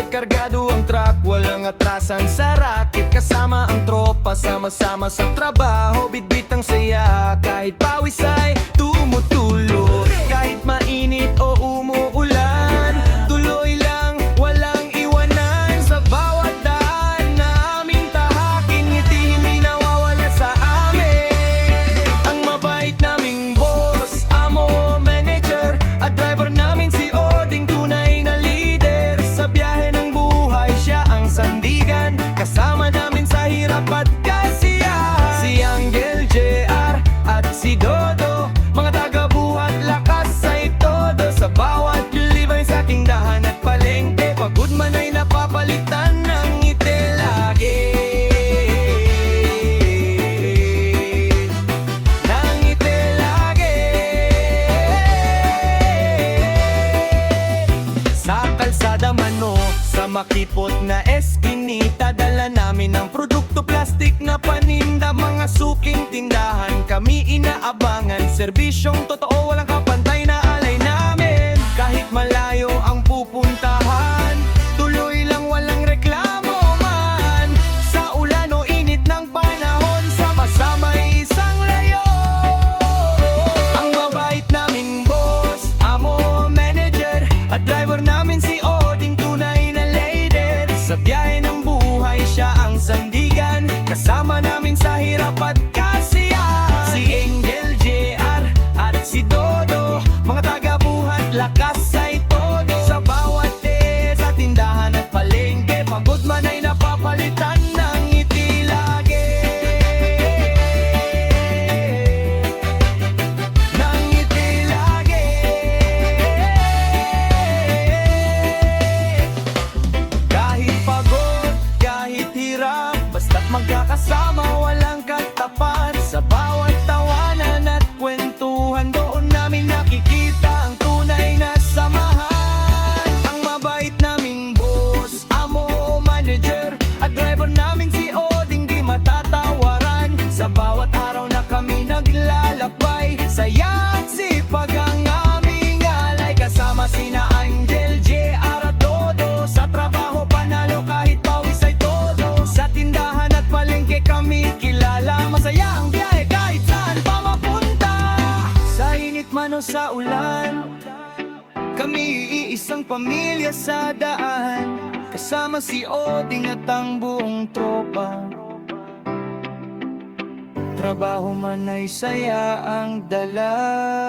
kargado ang truck, walang atrasan sa racket. Kasama ang tropa, sama-sama sa trabaho. Bitbit ang saya, kahit pawis ay tumutulo. Kahit mainit o umuulan, tuloy lang, walang iwanan. Sa bawat daan na aming tahakin, ngiti hindi nawawala sa amin. Ang mabait naming boss, amo, manager, at driver namin si Oding, tunay na leader. Sa biyahe ng buhay, siya ang sandigan. Kasama namin sa hirap at kasiyahan. Si Angel, JR, at si Dodo, mga taga-buhat, lakas ay todo. Sa bawat libay sa tindahan at palengke, pagod man ay napapalitan ng ngiti lagi. Ng ngiti lagi. Sa kalsada man o sa makipot na eskinita, dala namin ang produkto, plastik na paninda. Mga suking tindahan kami inaabangan, serbisyong totoo, walang kapantay na alay namin. Kahit malayo ang pupuntahan, tuloy lang, walang reklamo man. Sa ulan o init ng panahon, sama-sama'y isang layo. Ang mabait naming boss, amo, manager, at driver namin si Oding, tunay na leader. Sa biyahe ng buhay, siya ang sandigan. Kasama namin sa hirap at kasiyahan. Si Angel, JR, at si Dodo, mga taga-buhat, lakas ay todo. Sa bawat sa tindahan at palengke, pagod man ay napapalitan ng ngiti lagi. Ng ngiti lagi. Kahit pagod, kahit hirap, basta't magkakasama, walang katapat. Sa bawat tawanan at kwentuhan, doon namin nakikita ang tunay na samahan. Ang mabait naming boss, amo, manager, at driver naming si Oding, di matatawaran. Sa bawat araw na kami naglalakbay, saya at sipag ang aming alay. Kasama sina Angel, JR, at Dodo, sa trabaho panalo kahit pawis ay todo. Sa tindahan at palengke kami kilala, masaya ang biyahe kahit saan pa mapunta. Sa init man o sa ulan, kami iisang pamilya sa daan. Kasama si Oding at ang buong tropa. Trabaho man ay saya ang dalatpan.